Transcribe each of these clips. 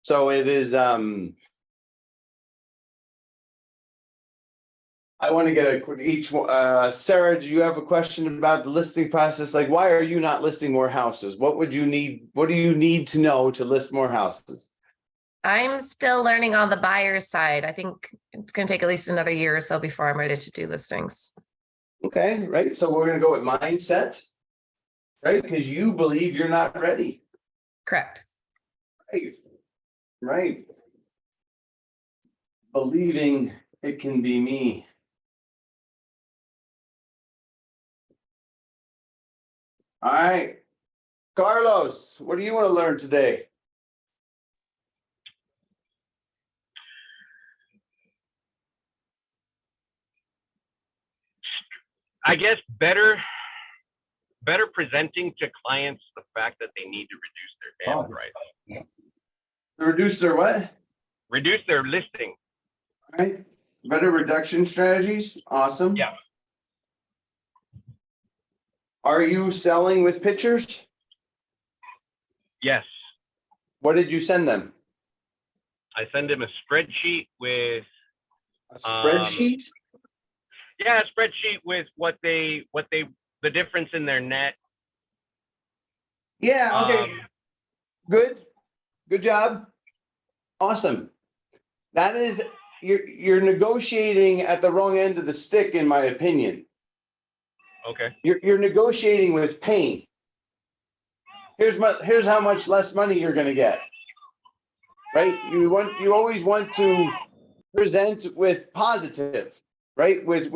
So it is, I want to get a quick Sarah, do you have a question about the listing process? Like, why are you not listing more houses? What do you need to know to list more houses? I'm still learning on the buyer's side. I think it's going to take at least another year or so before I'm ready to do listings. Okay, right. So we're going to go with mindset, right? Because you believe you're not ready. Correct. Right. Right. Believing it can be me. All right. Carlos, what do you want to learn today? I guess better presenting to clients the fact that they need to reduce their damn price. To reduce their what? Reduce their listing. All right. Better reduction strategies. Awesome. Yeah. Are you selling with pictures? Yes. What did you send them? I send them a spreadsheet with A spreadsheet? yeah, a spreadsheet with the difference in their net. Yeah, okay. Good job. Awesome. That is, you're negotiating at the wrong end of the stick, in my opinion. Okay. You're negotiating with pain. Here's how much less money you're gonna get. Right? You always want to present with positive, right? With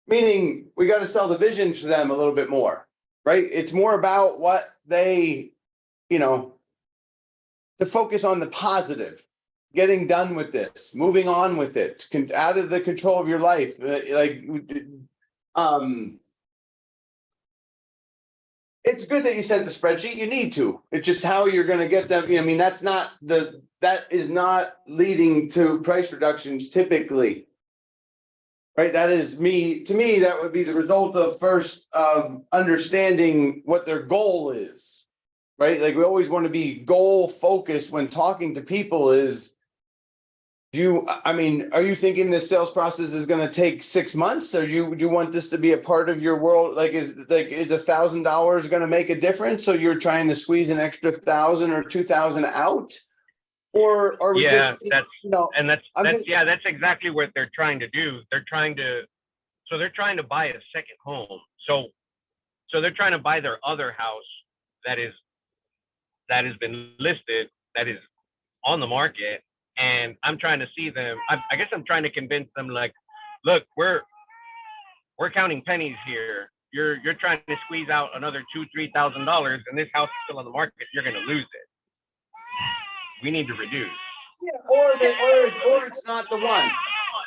meaning we got to sell the vision to them a little bit more, right? It's more about what they, to focus on the positive, getting done with this, moving on with it, out of the control of your life. It's good that you sent the spreadsheet. You need to. It's just how you're going to get them. I mean, that is not leading to price reductions typically. Right. That is to me, that would be the result of first understanding what their goal is. Right. Like we always want to be goal focused when talking to people are you thinking this sales process is going to take 6 months? Or do you want this to be a part of your world? Is $1,000 going to make a difference? So you're trying to squeeze an extra 1,000 or 2,000 out? Or are we that's exactly what they're trying to do. They're trying to buy a second home. So they're trying to buy their other house that has been listed, that is on the market. And I'm trying to see them. I guess I'm trying to convince them, like, look, we're counting pennies here. You're trying to squeeze out another $2,000-$3,000, and this house is still on the market. You're going to lose it. We need to reduce. Yeah, or it's not the one.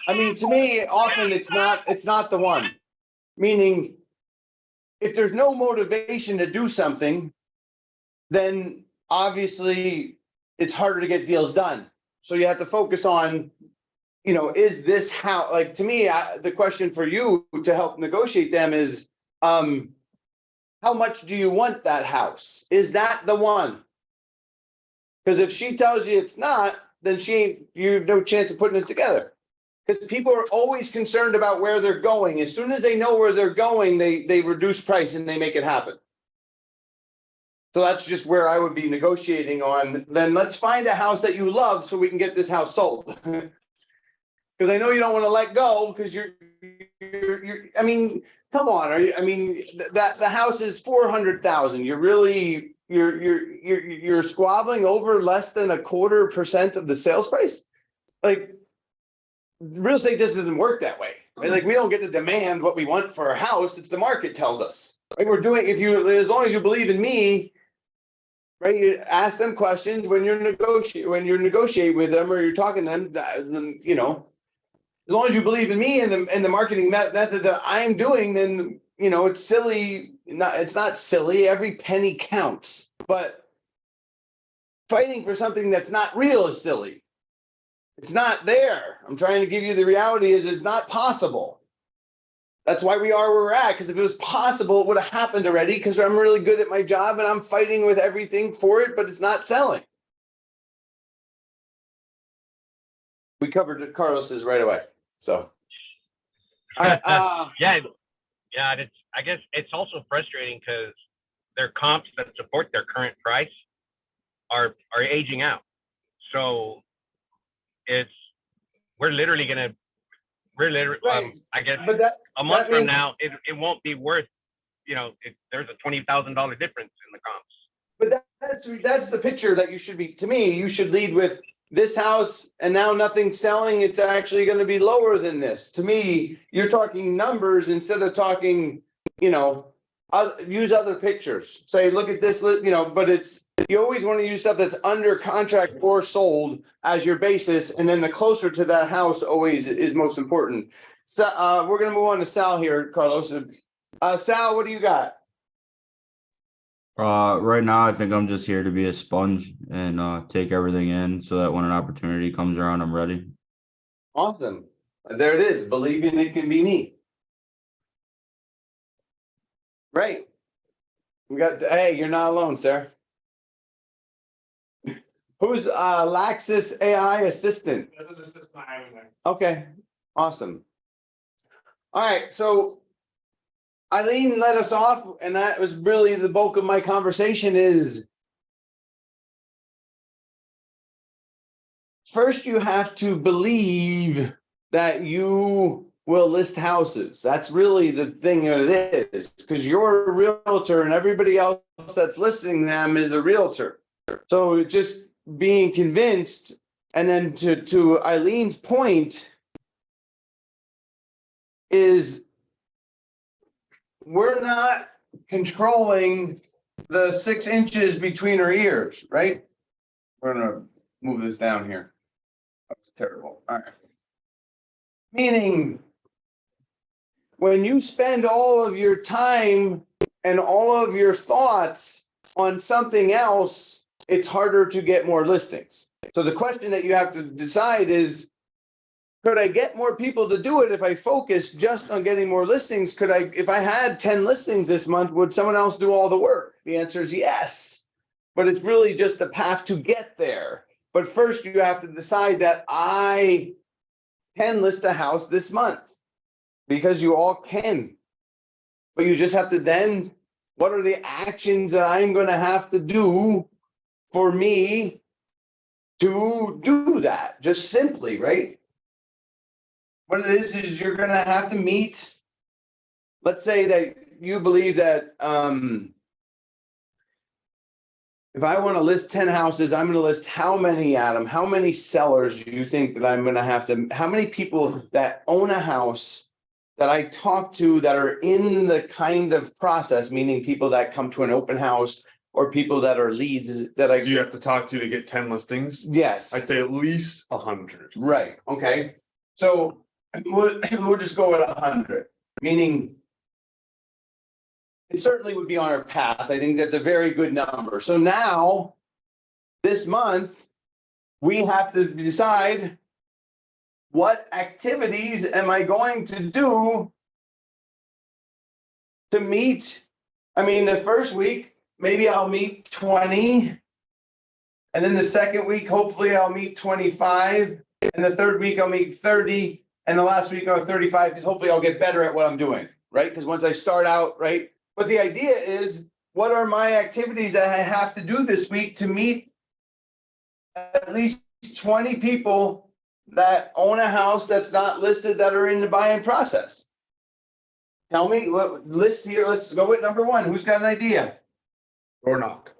I mean, to me, often it's not the one. Meaning, if there's no motivation to do something, then obviously it's harder to get deals done. So you have to focus on, is this how, like, to me, the question for you to help negotiate them is, how much do you want that house? Is that the one? Because if she tells you it's not, then you have no chance of putting it together. Because people are always concerned about where they're going. As soon as they know where they're going, they reduce price and they make it happen. So that's just where I would be negotiating on. Then let's find a house that you love so we can get this house sold. Because I know you don't want to let go because you're I mean, come on. The house is 400,000. You're squabbling over less than 0.25% of the sales price. Like, real estate just doesn't work that way. Right? Like, we don't get to demand what we want for a house. It's the market tells us. Right? As long as you believe in me, right? You ask them questions when you're negotiate with them or you're talking to them, as long as you believe in me and the marketing method that I'm doing, then, it's silly. It's not silly. Every penny counts, but fighting for something that's not real is silly. It's not there. I'm trying to give you the reality is it's not possible. That's why we are where we're at. Because if it was possible, it would have happened already. Because I'm really good at my job and I'm fighting with everything for it, but it's not selling. We covered Carlos's right away, so. All right, Yeah, yeah, it's, I guess it's also frustrating because their comps that support their current price are aging out. So it's, we're literally, right, I guess but that, a month that from means, now, it won't be worth, there's a $20,000 difference in the comps. but that's the picture that you should be, to me, you should lead with this house and now nothing's selling, it's actually gonna be lower than this. To me, you're talking numbers instead of talking, use other pictures. Say, look at this, but you always want to use stuff that's under contract or sold as your basis, and then the closer to that house always is most important. So, we're gonna move on to Sal here, Carlos. Sal, what do you got? Right now, I think I'm just here to be a sponge and take everything in so that when an opportunity comes around, I'm ready. Awesome. There it is. Believing it can be me. Great. Hey, you're not alone, sir. Who's Laxis AI assistant? As an assistant, I am there. Okay, awesome. All right, so Eileen led us off, and that was really the bulk of my conversation is first you have to believe that you will list houses. That's really the thing that it is, because you're a realtor and everybody else that's listing them is a realtor. So just being convinced, and then to Eileen's point is we're not controlling the 6 inches between our ears, right? We're gonna move this down here. That's terrible. All right. Meaning, when you spend all of your time and all of your thoughts on something else, it's harder to get more listings. So the question that you have to decide is, could I get more people to do it if I focus just on getting more listings? If I had 10 listings this month, would someone else do all the work? The answer is yes. But it's really just the path to get there. But first you have to decide that I can list a house this month, because you all can. But you just have to then, what are the actions that I'm going to have to do for me to do that? Just simply, right? What it is you're going to have to meet. Let's say that you believe that if I want to list 10 houses, I'm going to list how many, Adam? How many sellers do you think that I'm going to have to, how many people that own a house that I talk to that are in the kind of process, meaning people that come to an open house or people that are leads that You have to talk to get 10 listings. yes. I'd say at least 100. Right, okay. So we'll just go with 100, meaning it certainly would be on our path. I think that's a very good number. So now, this month, we have to decide what activities am I going to do to meet? I mean, the first week, maybe I'll meet 20. And then the second week, hopefully I'll meet 25. And the third week, I'll meet 30. And the last week, I'll 35, because hopefully I'll get better at what I'm doing, right? Because once I start out, right? But the idea is, what are my activities that I have to do this week to meet at least 20 people that own a house that's not listed that are in the buying process? Tell me what list here. Let's go with number 1. Who's got an idea? Or knock.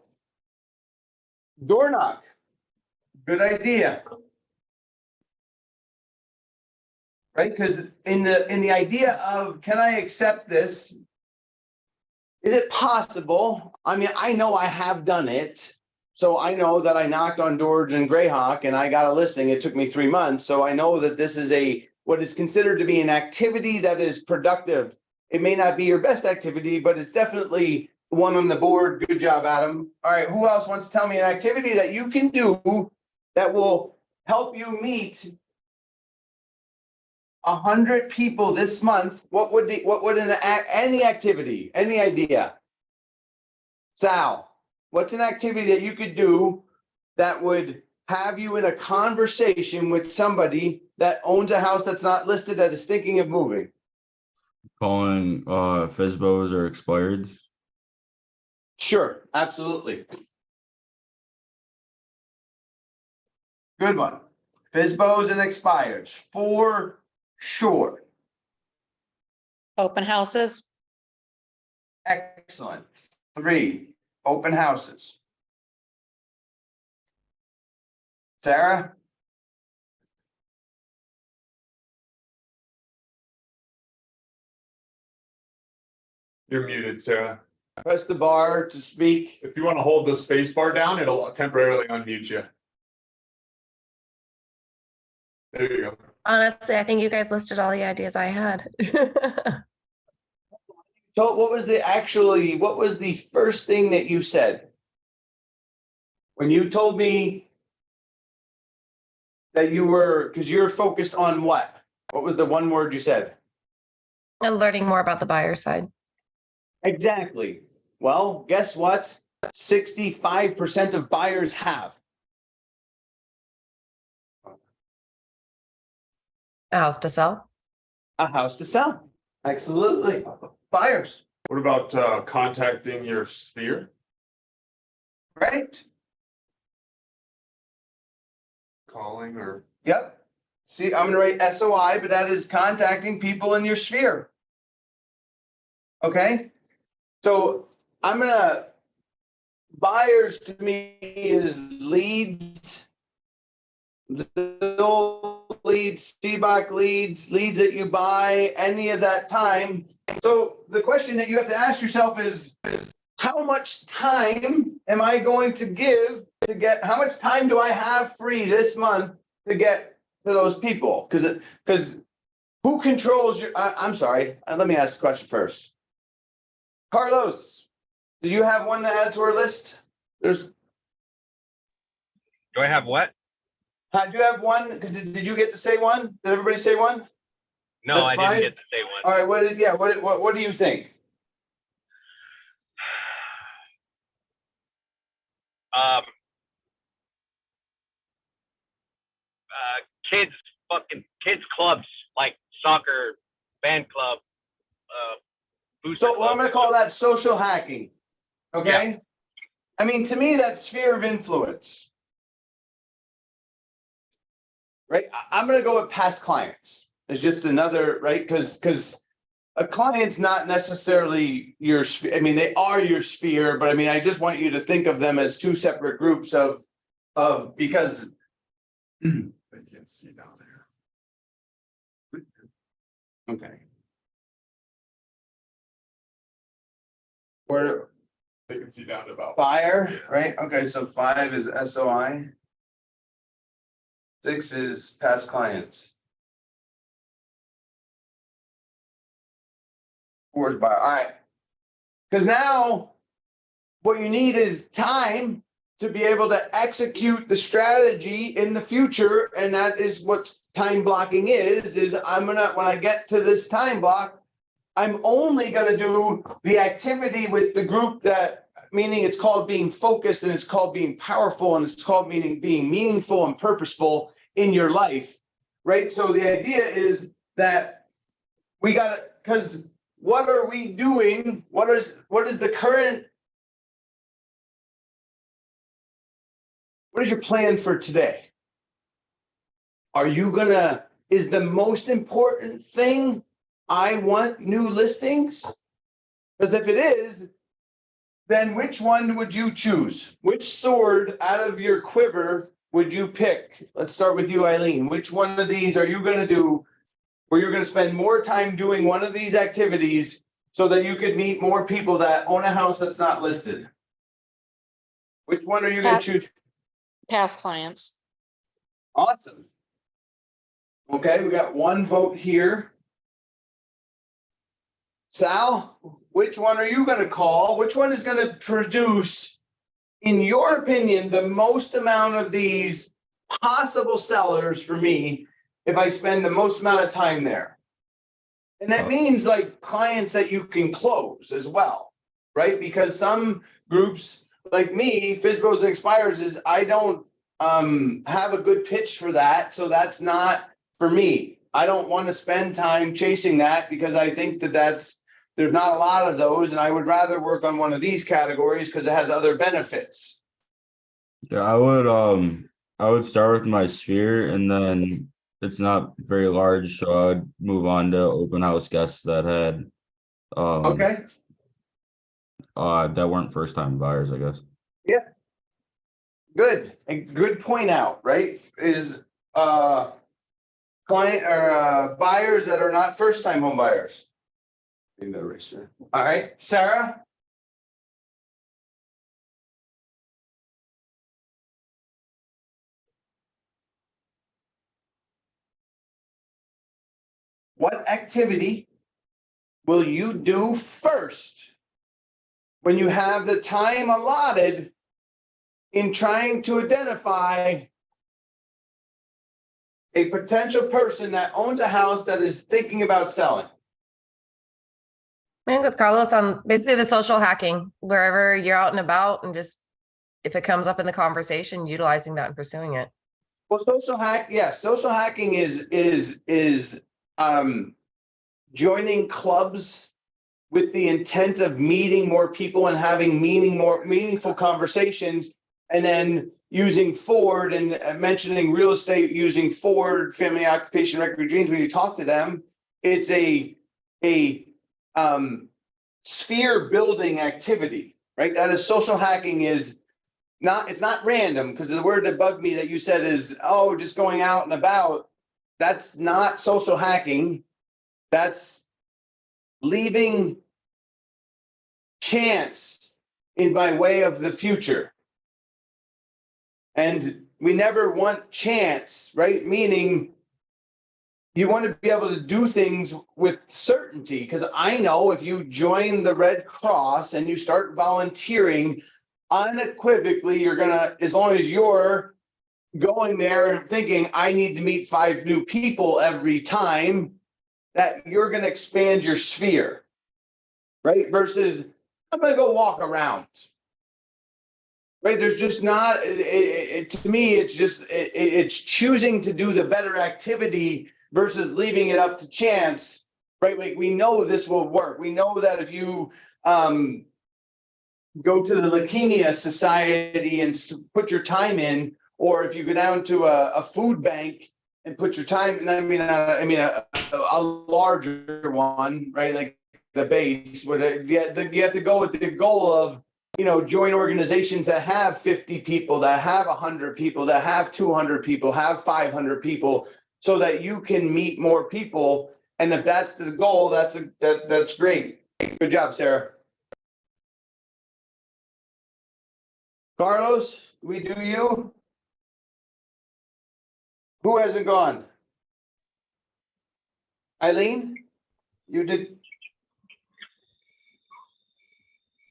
Door knock. Good idea. Right? Because in the idea of, can I accept this? Is it possible? I mean, I know I have done it. So I know that I knocked on doors in Greyhawk and I got a listing. It took me 3 months. So I know that this is what is considered to be an activity that is productive. It may not be your best activity, but it's definitely one on the board. Good job, Adam. All right. Who else wants to tell me an activity that you can do that will help you meet 100 people this month? What would any activity, any idea? Sal, what's an activity that you could do that would have you in a conversation with somebody that owns a house that's not listed that is thinking of moving? Calling FSBOs or expired. Sure, absolutely. Good one. FSBOs and expires for sure. Open houses, Excellent. 3, open houses. Sarah? You're muted, Sarah. Press the bar to speak. If you want to hold the space bar down, it'll temporarily unmute you. There you go. Honestly, I think you guys listed all the ideas I had. So what was the first thing that you said? When you told me that you were, because you're focused on what? What was the one word you said? And learning more about the buyer side. Exactly. Well, guess what? 65% of buyers have. A house to sell. A house to sell. Absolutely. Buyers, What about contacting your sphere? right? Calling or Yep. See, I'm gonna write SOI, but that is contacting people in your sphere. Okay? So I'm gonna, buyers to me is leads. Zillow leads, CBOC leads that you buy, any of that time. So the question that you have to ask yourself is how much time am I going to give to get, how much time do I have free this month to get to those people? Because who controls your, I'm sorry, let me ask the question first. Carlos, do you have one to add to our list? There's, Do I have what? do you have one? Did you get to say one? Did everybody say one? No, That's I fine. didn't get to say one. All right, what do you think? Kids clubs like soccer, band club, booster So well, I'm gonna club. call that social hacking. Okay? I mean, to me, that's sphere of influence. Right? I'm gonna go with past clients. It's just another, right? Because a client's not necessarily your sphere. I mean, they are your sphere, but I mean, I just want you to think of them as two separate groups of because they can't see down there. okay. Where They can see down to about. buyer, right? Okay, so 5 is SOI. 6 is past clients. 4 is buyer, all right. Because now what you need is time to be able to execute the strategy in the future. And that is what time blocking is I'm gonna, when I get to this time block, I'm only gonna do the activity with the group that, meaning it's called being focused and it's called being powerful and it's called being meaningful and purposeful in your life, right? So the idea is that we gotta, because what are we doing? What is the current? What is your plan for today? Are you gonna, is the most important thing, I want new listings? Because if it is, then which one would you choose? Which sword out of your quiver would you pick? Let's start with you, Eileen. Which one of these are you gonna do where you're gonna spend more time doing one of these activities so that you could meet more people that own a house that's not listed? Which one are you gonna choose? past clients. Awesome. Okay, we got one vote here. Sal, which one are you gonna call? Which one is gonna produce, in your opinion, the most amount of these possible sellers for me if I spend the most amount of time there? And that means like clients that you can close as well, right? Because some groups like me, FSBOs and expires is I don't have a good pitch for that. So that's not for me. I don't want to spend time chasing that because I think that there's not a lot of those, and I would rather work on one of these categories because it has other benefits. Yeah, I would start with my sphere and then it's not very large, so I'd move on to open house guests that had Okay, that weren't first time buyers, I guess. good. And good point out, right? Is client or buyers that are not first time home buyers. All right, Sarah? What activity will you do first when you have the time allotted in trying to identify a potential person that owns a house that is thinking about selling? I think with Carlos on basically the social hacking, wherever you're out and about and just if it comes up in the conversation, utilizing that and pursuing it. Well, social hacking is joining clubs with the intent of meeting more people and having more meaningful conversations, and then using Ford and mentioning real estate using Ford, family occupation record dreams. When you talk to them, it's a sphere building activity, right? That is social hacking is not, it's not random, because the word that bugged me that you said is, oh, just going out and about. That's not social hacking. That's leaving chance in my way of the future. And we never want chance, right? Meaning you want to be able to do things with certainty, because I know if you join the Red Cross and you start volunteering, unequivocally, you're gonna, as long as you're going there and thinking, I need to meet 5 new people every time, that you're gonna expand your sphere, right? Versus, I'm gonna go walk around. Right, there's just not, to me, it's just, it's choosing to do the better activity versus leaving it up to chance, right? Like, we know this will work. We know that if you go to the Leukemia Society and put your time in, or if you go down to a food bank and put your time, and a larger one, right? Like the base, but you have to go with the goal of, join organizations that have 50 people, that have 100 people, that have 200 people, have 500 people, so that you can meet more people. And if that's the goal, that's great. Good job, Sarah. Carlos, we do you? Who hasn't gone? Eileen, you did.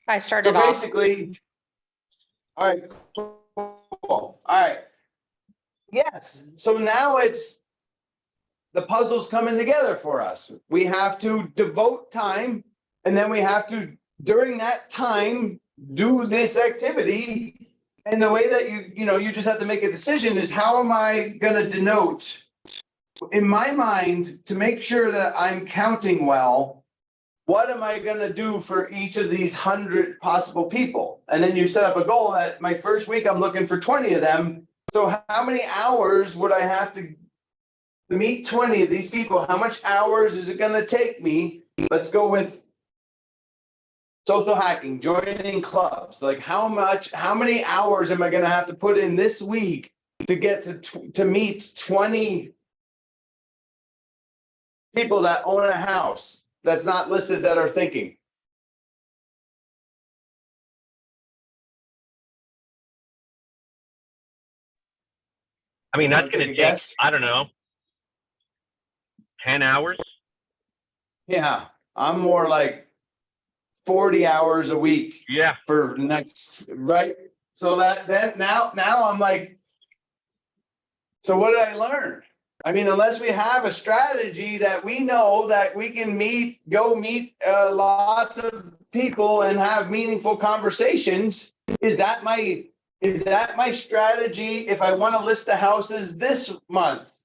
I So started off. basically, all right, cool. All right. Yes, so now it's the puzzle's coming together for us. We have to devote time, and then we have to, during that time, do this activity. And the way that you just have to make a decision is, how am I gonna denote, in my mind, to make sure that I'm counting well, what am I gonna do for each of these 100 possible people? And then you set up a goal that my first week, I'm looking for 20 of them. So how many hours would I have to meet 20 of these people? How much hours is it gonna take me? Let's go with social hacking, joining clubs. Like, how many hours am I gonna have to put in this week to get to meet 20 people that own a house that's not listed that are thinking? I mean, You that's wanna gonna take a take, guess? I don't know, 10 hours? Yeah, I'm more like 40 hours a week Yeah, for next, right? So then now I'm like, so what did I learn? I mean, unless we have a strategy that we know that we can go meet lots of people and have meaningful conversations, is that my Is that my strategy if I want to list the houses this month?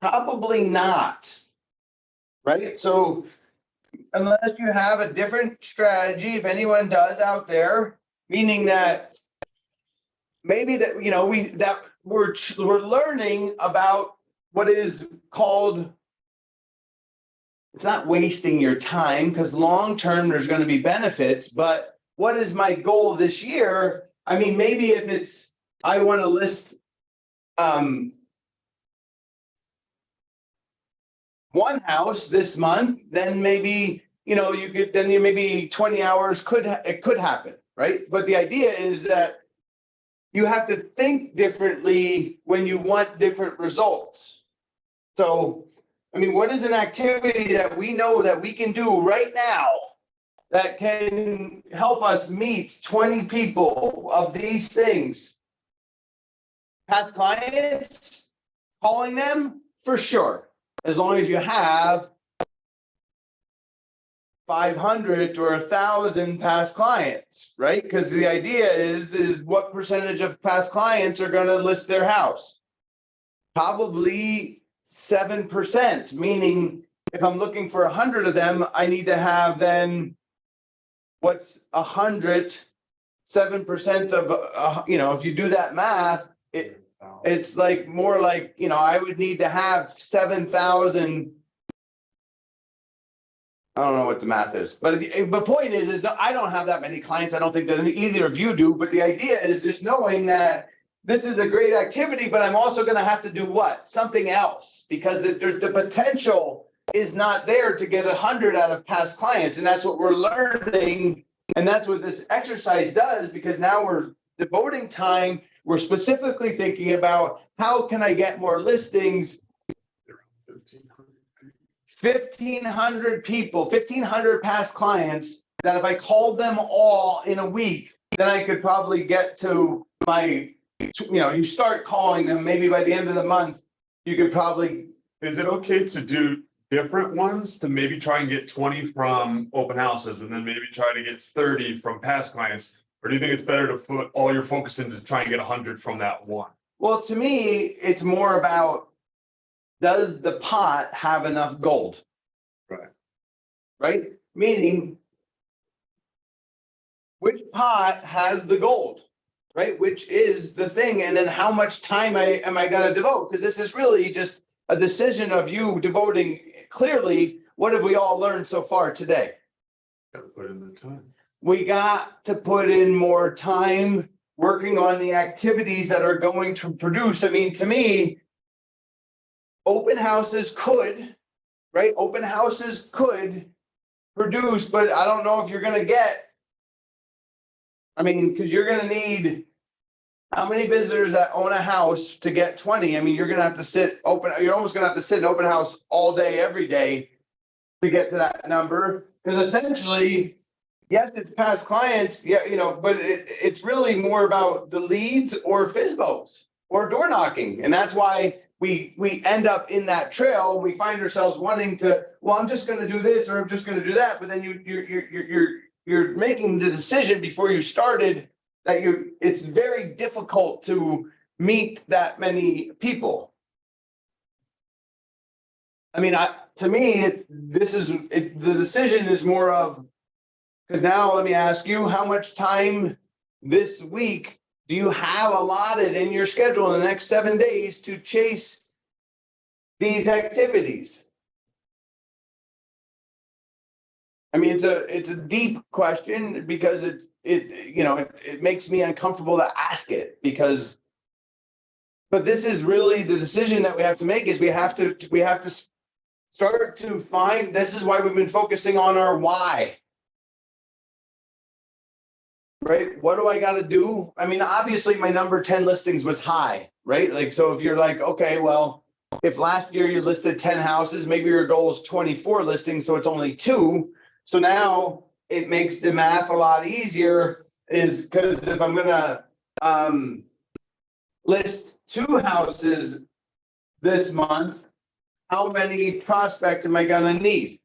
Probably not. Right? So unless you have a different strategy, if anyone does out there, meaning that maybe that, you know, we're learning about what is called, it's not wasting your time, because long-term there's going to be benefits, but what is my goal this year? I mean, maybe if it's, I want to list, one house this month, then maybe, you know, you could, then you maybe 20 hours it could happen, right? But the idea is that you have to think differently when you want different results. So, I mean, what is an activity that we know that we can do right now that can help us meet 20 people of these things? Past clients, calling them, for sure. As long as you have 500 or 1,000 past clients, right? Because the idea is what percentage of past clients are going to list their house? Probably 7%, meaning if I'm looking for 100 of them, I need to have then what's 100, 7% of, you know, if you do that math, it's like more like, you know, I would need to have 7,000. I don't know what the math is, but the point is no, I don't have that many clients. I don't think that either of you do, but the idea is just knowing that this is a great activity, but I'm also going to have to do what? Something else, because the potential is not there to get 100 out of past clients. And that's what we're learning. And that's what this exercise does, because now we're devoting time. We're specifically thinking about how can I get more listings? 1,500 people, 1,500 past clients that if I called them all in a week, then I could probably get to my, you know, you start calling them, maybe by the end of the month, you could probably. Is it okay to do different ones, to maybe try and get 20 from open houses and then maybe try to get 30 from past clients? Or do you think it's better to put all your focus into try and get 100 from that one? Well, to me, it's more about, does the pot have enough gold? Right. Right? Meaning, which pot has the gold, right? Which is the thing, and then how much time am I gonna devote? Because this is really just a decision of you devoting clearly, what have we all learned so far today? Gotta put in the time. We got to put in more time working on the activities that are going to produce. I mean, to me, open houses could, right? Open houses could produce, but I don't know if you're gonna get. I mean, because you're gonna need how many visitors that own a house to get 20? I mean, you're gonna have to sit open, you're almost gonna have to sit in open house all day, every day to get to that number. Because essentially, yes, it's past clients, yeah, you know, but it's really more about the leads or FSBOs or door knocking. And that's why we end up in that trail. We find ourselves wanting to, well, I'm just gonna do this or I'm just gonna do that. But then you're making the decision before you started that it's very difficult to meet that many people. I mean, to me, the decision is more of, because now let me ask you, how much time this week do you have allotted in your schedule in the next 7 days to chase these activities? I mean, it's a deep question, because it makes me uncomfortable to ask it, but this is really the decision that we have to make, is we have to start to find, this is why we've been focusing on our why. Right? What do I got to do? I mean, obviously my number 10 listings was high, right? Like, so if you're like, okay, well, if last year you listed 10 houses, maybe your goal is 24 listings, so it's only 2. So now it makes the math a lot easier, is because if I'm gonna list 2 houses this month, how many prospects am I gonna need?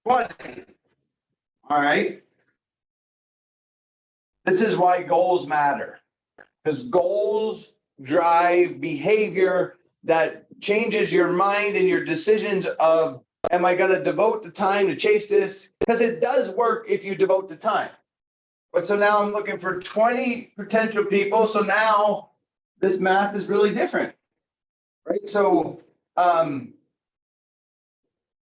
20. All right. This is why goals matter. Because goals drive behavior that changes your mind and your decisions of, am I gonna devote the time to chase this? Because it does work if you devote the time. But so now I'm looking for 20 potential people, so now this math is really different. Right, so,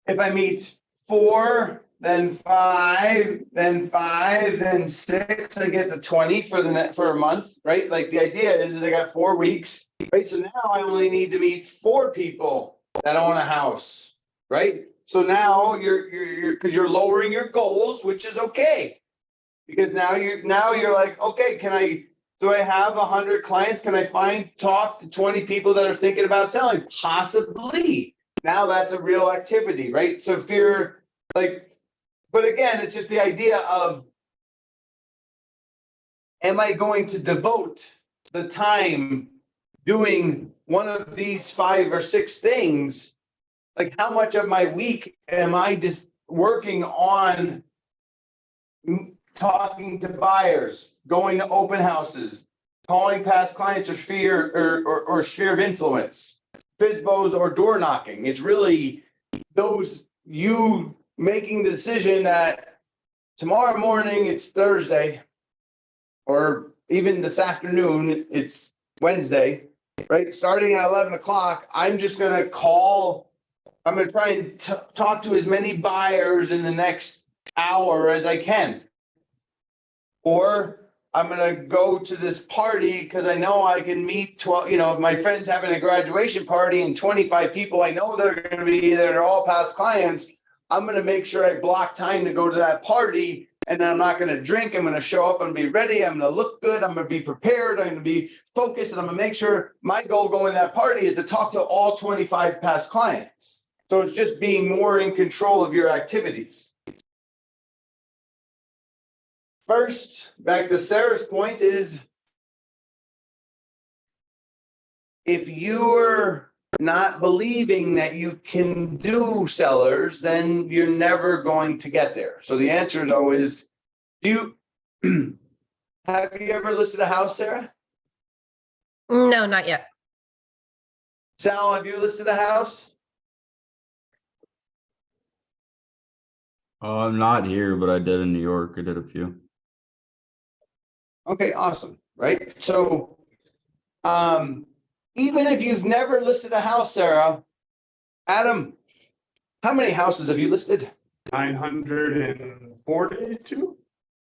if I meet 4, then 5, then 5, then 6, I get the 20 for for a month, right? Like the idea is I got 4 weeks, right? So now I only need to meet 4 people that own a house, right? So now because you're lowering your goals, which is okay. Because now you're like, okay, do I have 100 clients? Can I talk to 20 people that are thinking about selling? Possibly. Now that's a real activity, right? So if you're like, but again, it's just the idea of, am I going to devote the time doing one of these 5 or 6 things? Like how much of my week am I just working on talking to buyers, going to open houses, calling past clients or sphere of influence, FISBOs or door knocking? It's really those, you making the decision that tomorrow morning it's Thursday, or even this afternoon it's Wednesday, right? Starting at 11 o'clock, I'm just gonna I'm gonna try and talk to as many buyers in the next hour as I can. Or I'm gonna go to this party because I know I can meet 12, my friend's having a graduation party and 25 people I know that are gonna be there, they're all past clients. I'm gonna make sure I block time to go to that party, and then I'm not gonna drink. I'm gonna show up and be ready. I'm gonna look good. I'm gonna be prepared. I'm gonna be focused, and I'm gonna make sure my goal going to that party is to talk to all 25 past clients. So it's just being more in control of your activities. First, back to Sarah's point is, if you're not believing that you can do sellers, then you're never going to get there. So the answer though is, have you ever listed a house, Sarah? No, not yet. Sal, have you listed a house? I'm not here, but I did in New York. I did a few. Okay, awesome, right? So, even if you've never listed a house, Sarah, Adam, how many houses have you listed? 942?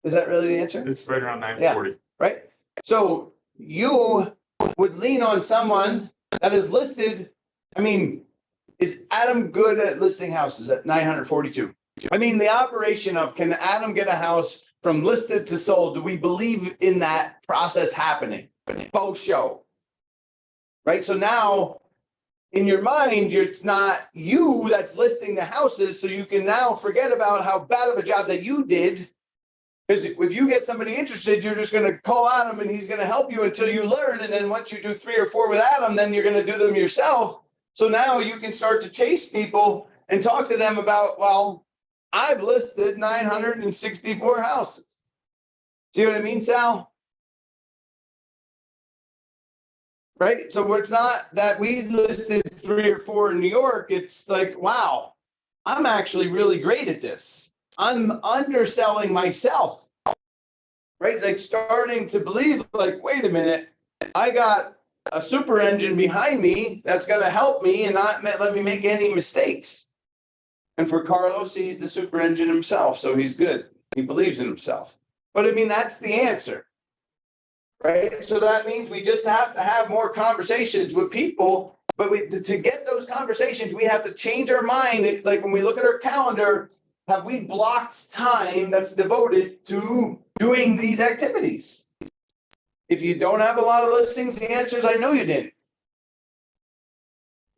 Is that really the answer? It's right around 940. Right? So you would lean on someone that is listed. I mean, is Adam good at listing houses at 942? I mean, the operation of, can Adam get a house from listed to sold? Do we believe in that process happening post show? Right? So now in your mind, it's not you that's listing the houses. So you can now forget about how bad of a job that you did. Because if you get somebody interested, you're just going to call Adam and he's going to help you until you learn. And then once you do 3 or 4 with Adam, then you're going to do them yourself. So now you can start to chase people and talk to them about, well, I've listed 964 houses. See what I mean, Sal? Right? So it's not that we listed 3 or 4 in New York. It's like, wow, I'm actually really great at this. I'm underselling myself. Right? Like starting to believe, like, wait a minute, I got a super engine behind me that's going to help me and not let me make any mistakes. And for Carlos, he's the super engine himself, so he's good. He believes in himself. But I mean, that's the answer. Right? So that means we just have to have more conversations with people. But to get those conversations, we have to change our mind. Like when we look at our calendar, have we blocked time that's devoted to doing these activities? If you don't have a lot of listings, the answer is I know you didn't.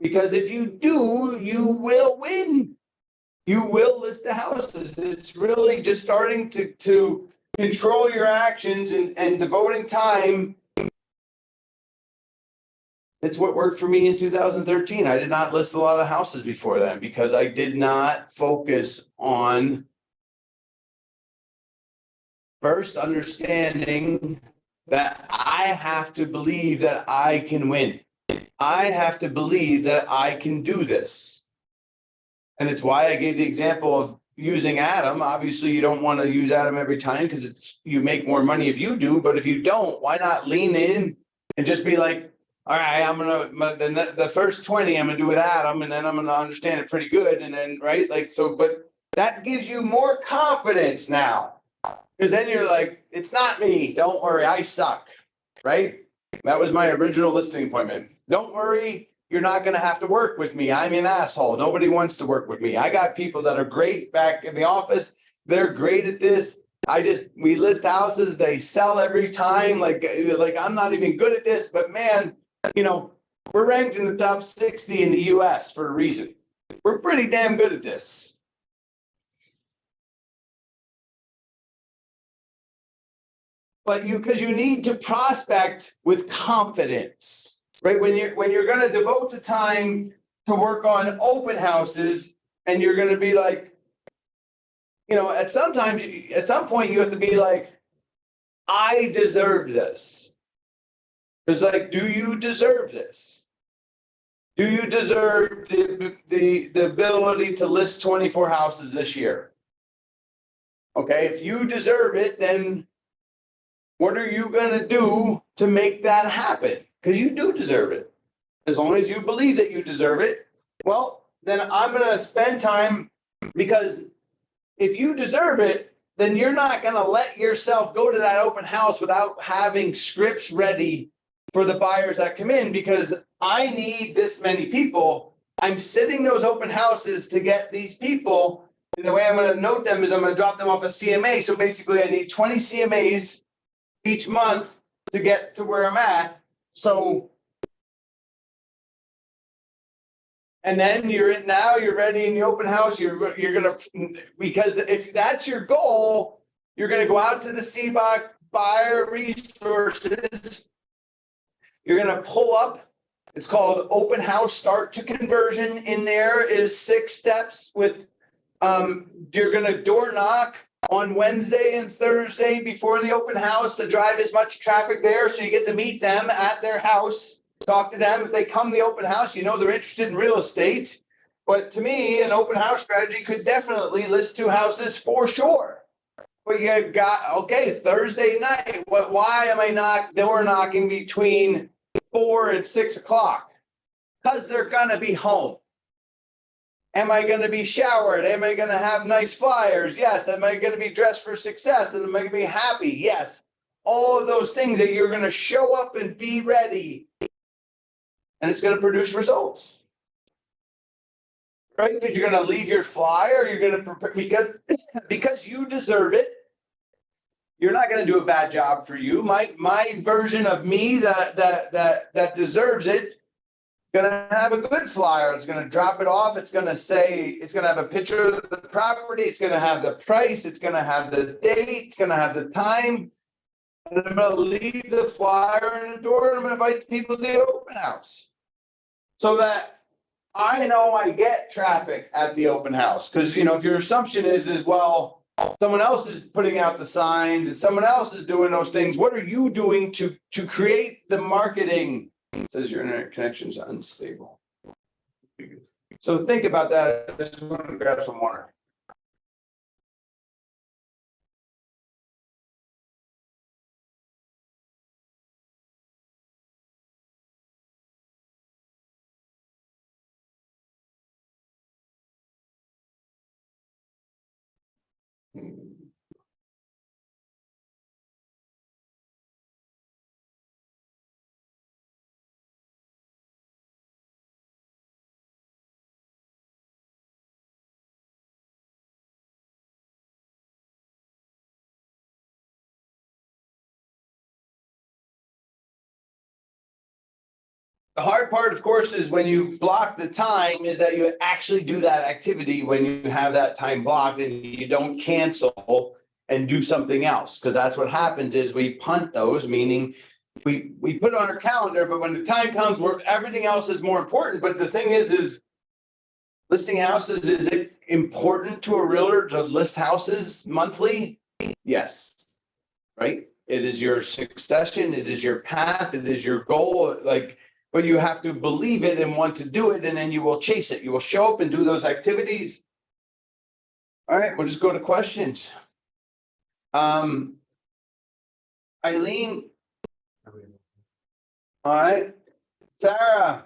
Because if you do, you will win. You will list the houses. It's really just starting to control your actions and devoting time. It's what worked for me in 2013. I did not list a lot of houses before then because I did not focus on first understanding that I have to believe that I can win. I have to believe that I can do this. And it's why I gave the example of using Adam. Obviously, you don't want to use Adam every time because it's you make more money if you do. But if you don't, why not lean in and just be like, all right, I'm gonna the first 20 I'm gonna do with Adam, and then I'm gonna understand it pretty good, and then right, like so. But that gives you more confidence now, because then you're like, it's not me. Don't worry, I suck. Right? That was my original listing appointment. Don't worry. You're not going to have to work with me. I'm an asshole. Nobody wants to work with me. I got people that are great back in the office. They're great at this. We list houses. They sell every time. Like I'm not even good at this, but man, we're ranked in the top 60 in the US for a reason. We're pretty damn good at this. But because you need to prospect with confidence. Right, when you're going to devote the time to work on open houses, and you're going to be like, at some point you have to be like, I deserve this. It's like, do you deserve this? Do you deserve the ability to list 24 houses this year? Okay, if you deserve it, then what are you going to do to make that happen? Because you do deserve it. As long as you believe that you deserve it, well, then I'm going to spend time, because if you deserve it, then you're not going to let yourself go to that open house without having scripts ready for the buyers that come in, because I need this many people. I'm sitting those open houses to get these people. And the way I'm going to note them is I'm going to drop them off a CMA. So basically I need 20 CMAs each month to get to where I'm at. So, and then you're ready in the open house. You're gonna, because if that's your goal, you're gonna go out to the CBOC buyer resources. You're gonna pull up. It's called open house start to conversion. In there is 6 steps with. You're gonna door knock on Wednesday and Thursday before the open house to drive as much traffic there, so you get to meet them at their house, talk to them. If they come to the open house, they're interested in real estate. But to me, an open house strategy could definitely list 2 houses for sure. But you got, okay, Thursday night, why am I not door knocking between 4 and 6 o'clock? Because they're gonna be home. Am I going to be showered? Am I going to have nice flyers? Yes. Am I going to be dressed for success? And am I going to be happy? Yes. All of those things that you're going to show up and be ready. And it's going to produce results. Right? Because you're going to leave your flyer. You're going to prepare because you deserve it. You're not going to do a bad job for you. My version of me that deserves it. Gonna have a good flyer. It's gonna drop it off. It's gonna have a picture of the property. It's gonna have the price. It's gonna have the date. It's gonna have the time. And I'm gonna leave the flyer in the door, and I'm gonna invite people to the open house, so that I know I get traffic at the open house. Because if your assumption is well, someone else is putting out the signs and someone else is doing those things. What are you doing to create the marketing? It says your internet connection is unstable. So think about that. I just want to grab some water. The hard part, of course, is when you block the time, is that you actually do that activity when you have that time blocked and you don't cancel and do something else. Because that's what happens is we punt those, meaning we put it on our calendar, but when the time comes where everything else is more important. But the thing is listing houses, is it important to a realtor to list houses monthly? Yes. right? It is your succession, it is your path, it is your goal, like, but you have to believe it and want to do it, and then you will chase it. You will show up and do those activities. All right, we'll just go to questions. Eileen. All right, Sarah.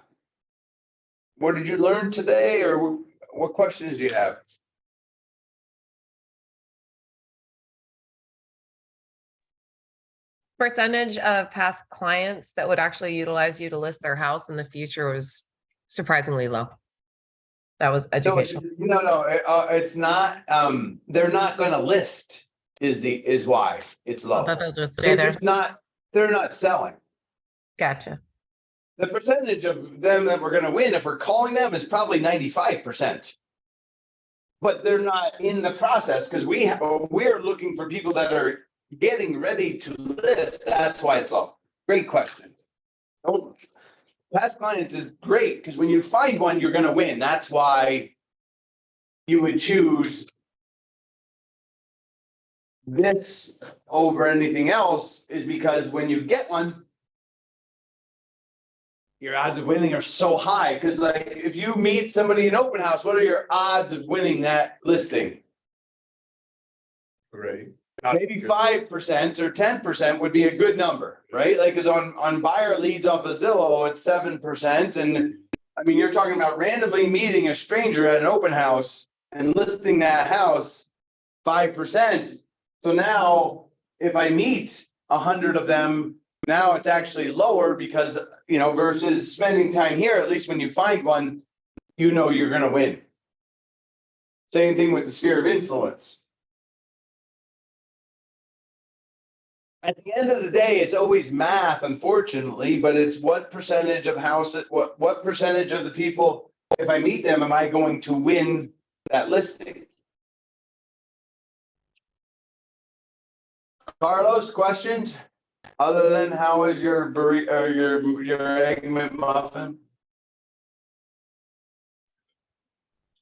What did you learn today, or what questions do you have? Percentage of past clients that would actually utilize you to list their house in the future was surprisingly low. That was educational. No, it's not, they're not gonna list is why it's I low. thought they'll just stay They're there. just not, they're not selling. Gotcha. The percentage of them that we're gonna win, if we're calling them, is probably 95%. But they're not in the process, because we're looking for people that are getting ready to list. That's why it's low. Great question. Past clients is great, because when you find one, you're gonna win. That's why you would choose this over anything else, is because when you get one, your odds of winning are so high. Because like, if you meet somebody in open house, what are your odds of winning that listing? Great. Maybe 5% or 10% would be a good number, right? Like, cause on buyer leads off of Zillow, it's 7%. And I mean, you're talking about randomly meeting a stranger at an open house and listing that house 5%. So now if I meet 100 of them, now it's actually lower, because, versus spending time here, at least when you find one, you're gonna win. Same thing with the sphere of influence. At the end of the day, it's always math, unfortunately, but it's what percentage of what percentage of the people, if I meet them, am I going to win that listing? Carlos, questions? Other than how is your burrito, or your egg McMuffin?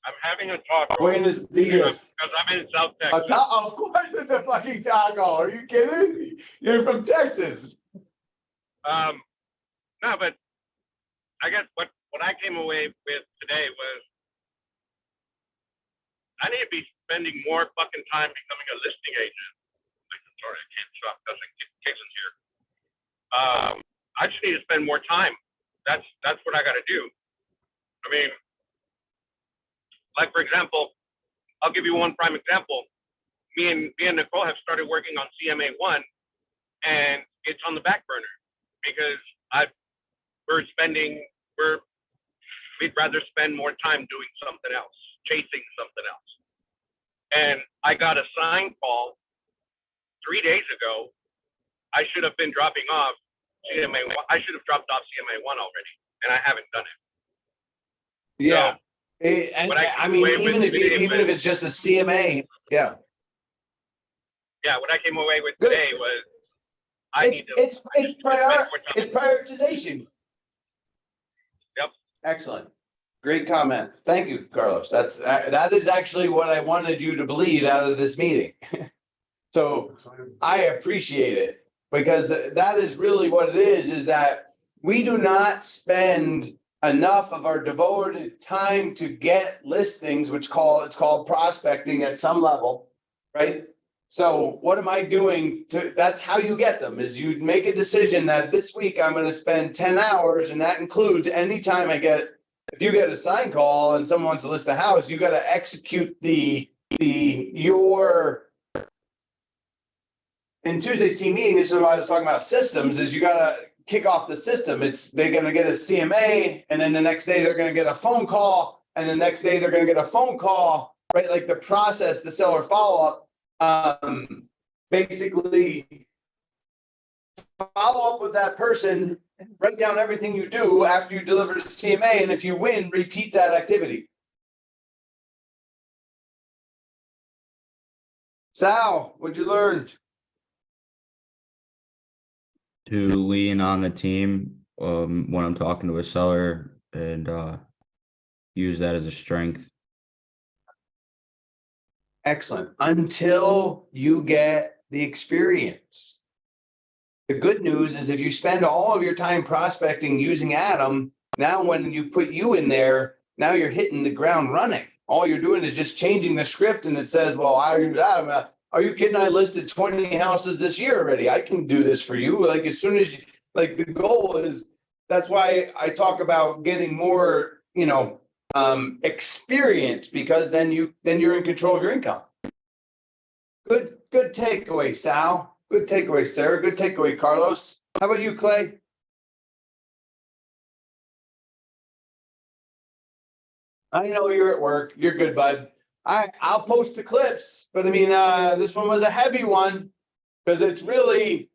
I'm having a taco. Buenos dias. Because I'm in South A Texas. Of course it's a fucking taco. Are you kidding? You're from Texas. No, but I guess what I came away with today was I need to be spending more fucking time becoming a listing agent. Sorry, I can't stop cussing. Jason's here. I just need to spend more time. That's what I got to do. I mean, like for example, I'll give you one prime example. Me and Nicole have started working on CMA 1, and it's on the back burner because we'd rather spend more time doing something else, chasing something else. And I got a sign call 3 days ago. I should have been dropping off CMA 1. I should have dropped off CMA 1 already, and I haven't done it. Yeah. So, And what I I came mean, away with even if it's just a CMA, yeah. Yeah, what I came away with Good. today was I need to It's spend more time. prioritization. Yep. Excellent. Great comment. Thank you, Carlos. That is actually what I wanted you to believe out of this meeting. So I appreciate it, because that is really what it is that we do not spend enough of our devoted time to get listings, it's called prospecting at some level, right? So what am I doing that's how you get them, is you make a decision that this week I'm gonna spend 10 hours, and that includes any time if you get a sign call and someone wants to list a house, you gotta execute in Tuesday's team meeting, this is what I was talking about systems, is you gotta kick off the system. They're gonna get a CMA, and then the next day they're gonna get a phone call, and the next day they're gonna get a phone call, right? Like the process, the seller follow-up, basically follow up with that person, write down everything you do after you deliver the CMA, and if you win, repeat that activity. Sal, what'd you learn? To lean on the team when I'm talking to a seller, and use that as a strength. Excellent. Until you get the experience. The good news is if you spend all of your time prospecting using Adam, now when you put you in there, now you're hitting the ground running. All you're doing is just changing the script and it says, well, I use Adam. Are you kidding? I listed 20 houses this year already. I can do this for you. Like as soon as you, like the goal is, that's why I talk about getting more, experience, because then you're in control of your income. Good takeaway, Sal. Good takeaway, Sarah. Good takeaway, Carlos. How about you, Clay? I know you're at work. You're good, bud. I'll post the clips, but I mean, this one was a heavy one because it's really,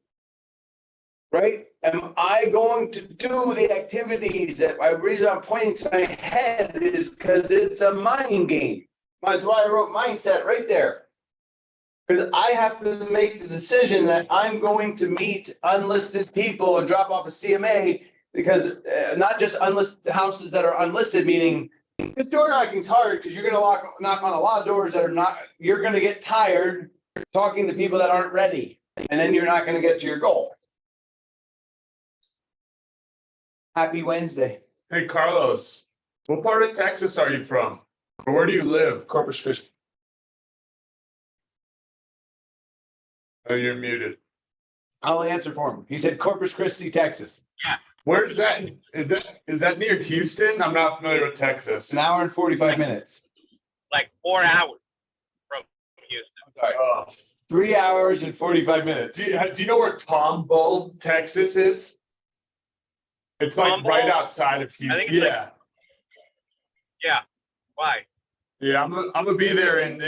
right? Am I going to do the activities that the reason I'm pointing to my head is because it's a mind game. That's why I wrote mindset right there. Because I have to make the decision that I'm going to meet unlisted people and drop off a CMA, because not just unlisted houses that are unlisted, meaning this door knocking is hard because you're going to knock on a lot of doors that are not, you're going to get tired talking to people that aren't ready, and then you're not going to get to your goal. Happy Wednesday. Hey, Carlos, what part of Texas are you from? Or where do you live? Corpus Christi. Oh, you're muted. I'll answer for him. He said Corpus Christi, Texas. Where is that? Is that near Houston? I'm not familiar with Texas. An hour and 45 minutes. Like 4 hours from Houston. Oh. 3 hours and 45 minutes. Do you know where Tomball, Texas is? It's like Tomball? right outside of I Houston. think it's like- Yeah. Yeah. Why? Yeah, I'm gonna be there in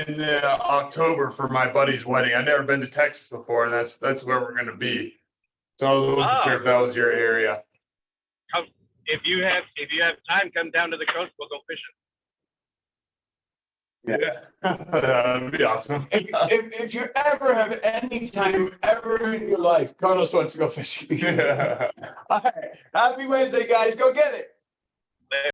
October for my buddy's wedding. I've never been to Texas before, and that's where we're gonna be. So I wasn't sure if that was your area. If you have time, come down to the coast. We'll go fishing. Yeah, that'd be awesome. If you ever have any time ever in your life, Carlos wants to go fishing. Yeah. All right. Happy Wednesday, guys. Go get it.